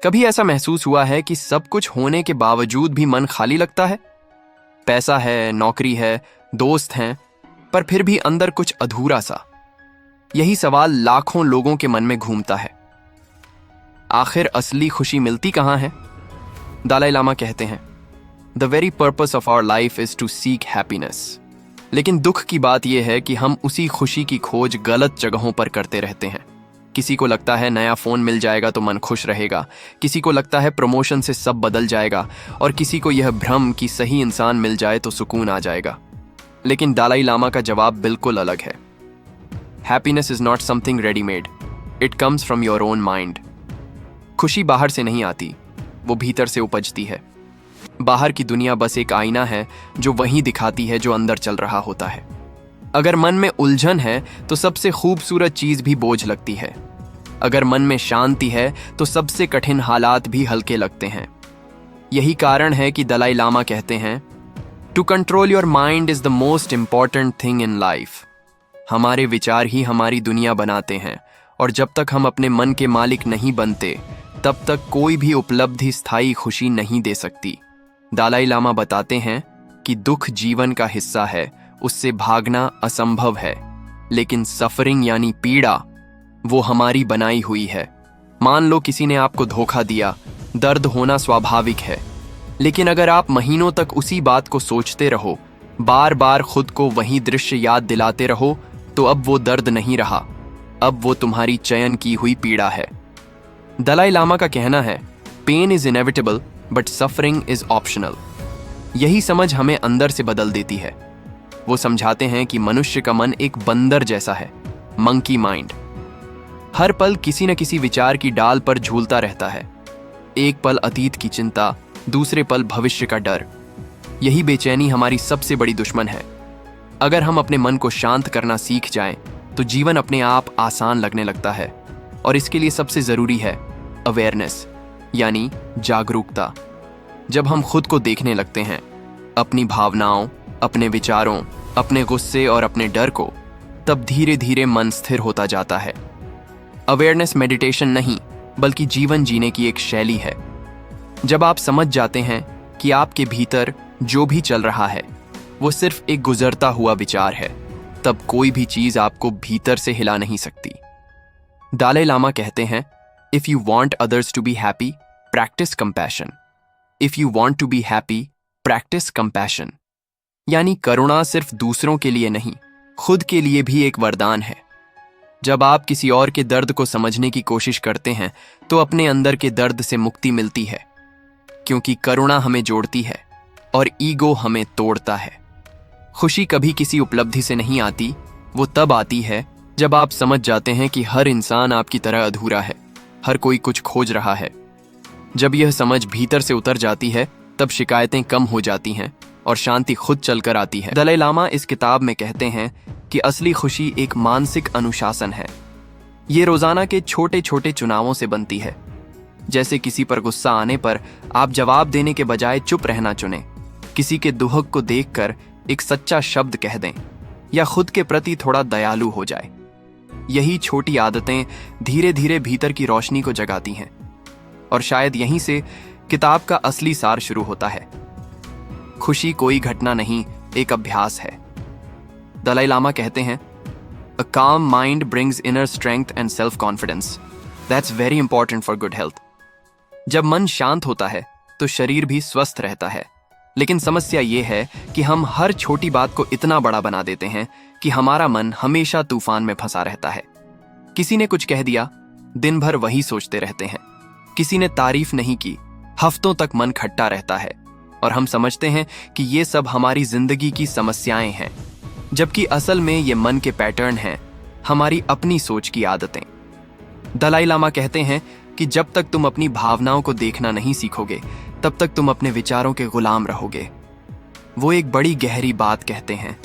कभी ऐसा महसूस हुआ है कि सब कुछ होने के बावजूद भी मन खाली लगता है? पैसा है, नौकरी है, दोस्त हैं, पर फिर भी अंदर कुछ अधूरा सा। यही सवाल लाखों लोगों के मन में घूमता है। आखिर असली खुशी मिलती कहां है? दलाई लामा कहते हैं, the very purpose of our life is to seek happiness. लेकिन दुख की बात यह है कि हम उसी खुशी की खोज गलत जगहों पर करते रहते हैं। किसी को लगता है नया फोन मिल जाएगा तो मन खुश रहेगा, किसी को लगता है प्रमोशन से सब बदल जाएगा, और किसी को यह भ्रम कि सही इंसान मिल जाए तो सुकून आ जाएगा। लेकिन दलाई लामा का जवाब बिल्कुल अलग है। Happiness is not something readymade, it comes from your own mind. खुशी बाहर से नहीं आती, वो भीतर से उपजती है। बाहर की दुनिया बस एक आईना है जो वही दिखाती है जो अंदर चल रहा होता है। अगर मन में उलझन है तो सबसे खूबसूरत चीज भी बोझ लगती है। अगर मन में शांति है तो सबसे कठिन हालात भी हल्के लगते हैं। यही कारण है कि दलाई लामा कहते हैं, to control your mind is the most important thing in life. हमारे विचार ही हमारी दुनिया बनाते हैं, और जब तक हम अपने मन के मालिक नहीं बनते तब तक कोई भी उपलब्धि स्थायी खुशी नहीं दे सकती। दलाई लामा बताते हैं कि दुख जीवन का हिस्सा है, उससे भागना असंभव है, लेकिन सफरिंग यानी पीड़ा वो हमारी बनाई हुई है। मान लो किसी ने आपको धोखा दिया, दर्द होना स्वाभाविक है, लेकिन अगर आप महीनों तक उसी बात को सोचते रहो, बार बार खुद को वही दृश्य याद दिलाते रहो, तो अब वो दर्द नहीं रहा, अब वो तुम्हारी चयन की हुई पीड़ा है। दलाई लामा का कहना है, pain is inevitable but suffering is optional. यही समझ हमें अंदर से बदल देती है। वो समझाते हैं कि मनुष्य का मन एक बंदर जैसा है, मंकी माइंड। हर पल किसी न किसी विचार की डाल पर झूलता रहता है। एक पल अतीत की चिंता, दूसरे पल भविष्य का डर। यही बेचैनी हमारी सबसे बड़ी दुश्मन है। अगर हम अपने मन को शांत करना सीख जाएं, तो जीवन अपने आप आसान लगने लगता है। और इसके लिए सबसे जरूरी है अवेयरनेस, यानी जागरूकता। जब हम खुद को देखने लगते हैं, अपनी भावनाओं, अपने विचारों, अपने गुस्से और अपने डर को, तब धीरे धीरे मन स्थिर होता जाता है। अवेयरनेस मेडिटेशन नहीं, बल्कि जीवन जीने की एक शैली है। जब आप समझ जाते हैं कि आपके भीतर जो भी चल रहा है वो सिर्फ एक गुजरता हुआ विचार है, तब कोई भी चीज आपको भीतर से हिला नहीं सकती। दलाई लामा कहते हैं, if you want others to be happy, practice compassion. If you want to be happy, practice compassion. यानी करुणा सिर्फ दूसरों के लिए नहीं, खुद के लिए भी एक वरदान है। जब आप किसी और के दर्द को समझने की कोशिश करते हैं तो अपने अंदर के दर्द से मुक्ति मिलती है, क्योंकि करुणा हमें जोड़ती है और ईगो हमें तोड़ता है। खुशी कभी किसी उपलब्धि से नहीं आती, वो तब आती है जब आप समझ जाते हैं कि हर इंसान आपकी तरह अधूरा है, हर कोई कुछ खोज रहा है। जब यह समझ भीतर से उतर जाती है, तब शिकायतें कम हो जाती हैं और शांति खुद चलकर आती है। दलाई लामा इस किताब में कहते हैं कि असली खुशी एक मानसिक अनुशासन है। ये रोजाना के छोटे छोटे चुनावों से बनती है। जैसे किसी पर गुस्सा आने पर आप जवाब देने के बजाय चुप रहना चुनें, किसी के दुहक को देखकर एक सच्चा शब्द कह दें, या खुद के प्रति थोड़ा दयालु हो जाए। यही छोटी आदतें धीरे धीरे भीतर की रोशनी को जगाती हैं, और शायद यहीं से किताब का असली सार शुरू होता है। खुशी कोई घटना नहीं, एक अभ्यास है। दलाई लामा कहते हैं, a calm mind brings inner strength and self confidence, that's very important for good health. जब मन शांत होता है तो शरीर भी स्वस्थ रहता है। लेकिन समस्या यह है कि हम हर छोटी बात को इतना बड़ा बना देते हैं कि हमारा मन हमेशा तूफान में फंसा रहता है। किसी ने कुछ कह दिया, दिन भर वही सोचते रहते हैं। किसी ने तारीफ नहीं की, हफ्तों तक मन खट्टा रहता है, और हम समझते हैं कि ये सब हमारी जिंदगी की समस्याएं हैं, जबकि असल में ये मन के पैटर्न हैं, हमारी अपनी सोच की आदतें। दलाई लामा कहते हैं कि जब तक तुम अपनी भावनाओं को देखना नहीं सीखोगे, तब तक तुम अपने विचारों के गुलाम रहोगे। वो एक बड़ी गहरी बात कहते हैं,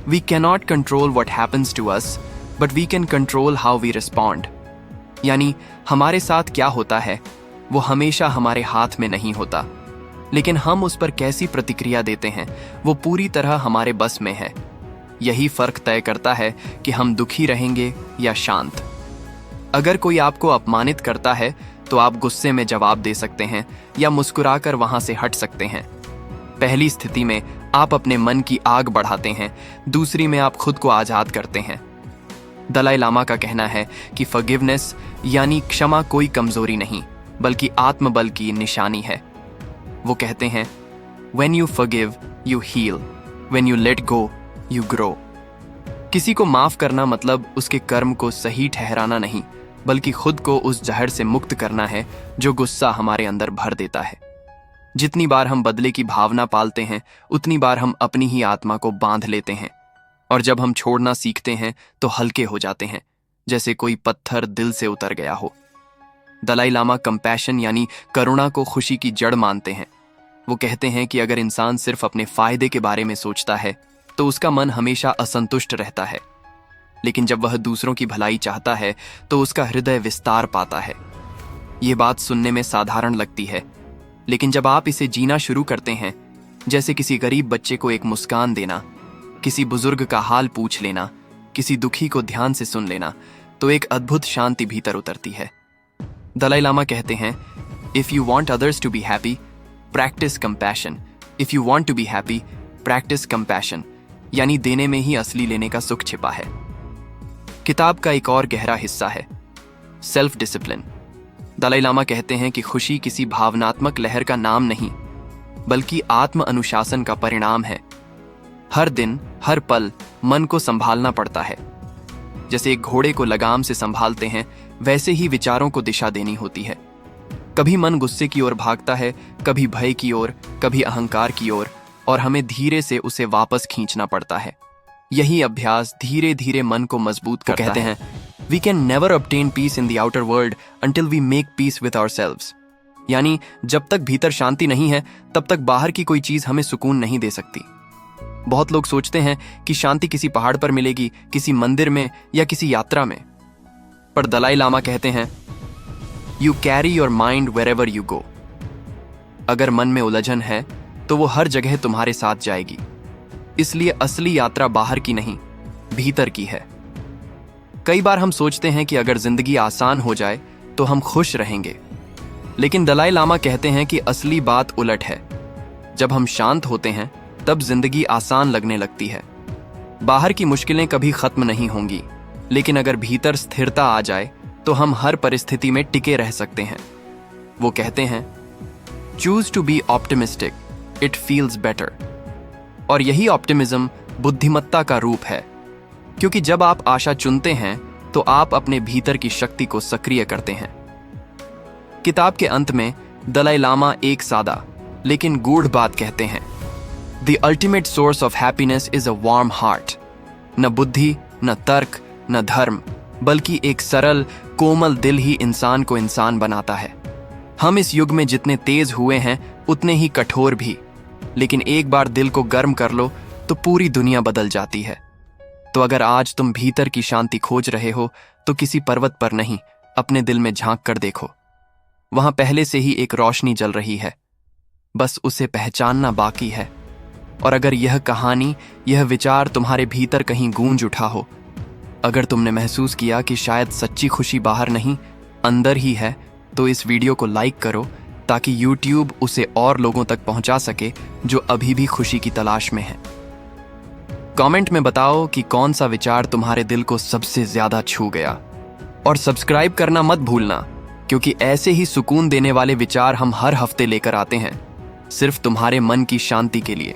we cannot control what happens to us, but we can control how we respond. यानी हमारे साथ क्या होता है वो हमेशा हमारे हाथ में नहीं होता, लेकिन हम उस पर कैसी प्रतिक्रिया देते हैं वो पूरी तरह हमारे बस में है। यही फर्क तय करता है कि हम दुखी रहेंगे या शांत। अगर कोई आपको अपमानित करता है तो आप गुस्से में जवाब दे सकते हैं या मुस्कुराकर वहां से हट सकते हैं। पहली स्थिति में आप अपने मन की आग बढ़ाते हैं, दूसरी में आप खुद को आजाद करते हैं। दलाई लामा का कहना है कि फॉरगिवनेस यानी क्षमा कोई कमजोरी नहीं बल्कि आत्मबल की निशानी है। वो कहते हैं, When you forgive, you heal. When you let go, you grow. किसी को माफ करना मतलब उसके कर्म को सही ठहराना नहीं, बल्कि खुद को उस जहर से मुक्त करना है जो गुस्सा हमारे अंदर भर देता है। जितनी बार हम बदले की भावना पालते हैं, उतनी बार हम अपनी ही आत्मा को बांध लेते हैं, और जब हम छोड़ना सीखते हैं तो हल्के हो जाते हैं, जैसे कोई पत्थर दिल से उतर गया हो। दलाई लामा कंपैशन यानी करुणा को खुशी की जड़ मानते हैं। वो कहते हैं कि अगर इंसान सिर्फ अपने फायदे के बारे में सोचता है तो उसका मन हमेशा असंतुष्ट रहता है, लेकिन जब वह दूसरों की भलाई चाहता है तो उसका हृदय विस्तार पाता है। ये बात सुनने में साधारण लगती है, लेकिन जब आप इसे जीना शुरू करते हैं, जैसे किसी गरीब बच्चे को एक मुस्कान देना, किसी बुजुर्ग का हाल पूछ लेना, किसी दुखी को ध्यान से सुन लेना, तो एक अद्भुत शांति भीतर उतरती है। दलाई लामा कहते हैं, if you want others to be happy, practice compassion. If you want to be happy, practice compassion, यानी देने में ही असली लेने का सुख छिपा है। किताब का एक और गहरा हिस्सा है सेल्फ डिसिप्लिन। दलाई लामा कहते हैं कि खुशी किसी भावनात्मक लहर का नाम नहीं, बल्कि आत्म अनुशासन का परिणाम है। हर दिन, हर पल मन को संभालना पड़ता है। जैसे एक घोड़े को लगाम से संभालते हैं, वैसे ही विचारों को दिशा देनी होती है। कभी मन गुस्से की ओर भागता है, कभी भय की ओर, कभी अहंकार की ओर, और हमें धीरे से उसे वापस खींचना पड़ता है। यही अभ्यास धीरे धीरे मन को मजबूत करता है। कहते हैं, we can never obtain peace in the outer world until we make peace with ourselves. यानी जब तक भीतर शांति नहीं है, तब तक बाहर की कोई चीज हमें सुकून नहीं दे सकती। बहुत लोग सोचते हैं कि शांति किसी पहाड़ पर मिलेगी, किसी मंदिर में या किसी यात्रा में, पर दलाई लामा कहते हैं, you carry your mind wherever you go. अगर मन में उलझन है तो वो हर जगह तुम्हारे साथ जाएगी। इसलिए असली यात्रा बाहर की नहीं, भीतर की है। कई बार हम सोचते हैं कि अगर जिंदगी आसान हो जाए तो हम खुश रहेंगे, लेकिन दलाई लामा कहते हैं कि असली बात उलट है। जब हम शांत होते हैं तब जिंदगी आसान लगने लगती है। बाहर की मुश्किलें कभी खत्म नहीं होंगी, लेकिन अगर भीतर स्थिरता आ जाए तो हम हर परिस्थिति में टिके रह सकते हैं। वो कहते हैं, choose to be optimistic, it feels better. और यही ऑप्टिमिज्म बुद्धिमत्ता का रूप है, क्योंकि जब आप आशा चुनते हैं तो आप अपने भीतर की शक्ति को सक्रिय करते हैं। किताब के अंत में दलाई लामा एक सादा लेकिन गूढ़ बात कहते हैं, the ultimate source of happiness is a warm heart. न बुद्धि, न तर्क, न धर्म, बल्कि एक सरल कोमल दिल ही इंसान को इंसान बनाता है। हम इस युग में जितने तेज हुए हैं उतने ही कठोर भी, लेकिन एक बार दिल को गर्म कर लो तो पूरी दुनिया बदल जाती है। तो अगर आज तुम भीतर की शांति खोज रहे हो तो किसी पर्वत पर नहीं, अपने दिल में झांक कर देखो। वहां पहले से ही एक रोशनी जल रही है, बस उसे पहचानना बाकी है। और अगर यह कहानी, यह विचार तुम्हारे भीतर कहीं गूंज उठा हो, अगर तुमने महसूस किया कि शायद सच्ची खुशी बाहर नहीं अंदर ही है, तो इस वीडियो को लाइक करो ताकि YouTube उसे और लोगों तक पहुंचा सके जो अभी भी खुशी की तलाश में हैं। कमेंट में बताओ कि कौन सा विचार तुम्हारे दिल को सबसे ज्यादा छू गया, और सब्सक्राइब करना मत भूलना, क्योंकि ऐसे ही सुकून देने वाले विचार हम हर हफ्ते लेकर आते हैं, सिर्फ तुम्हारे मन की शांति के लिए।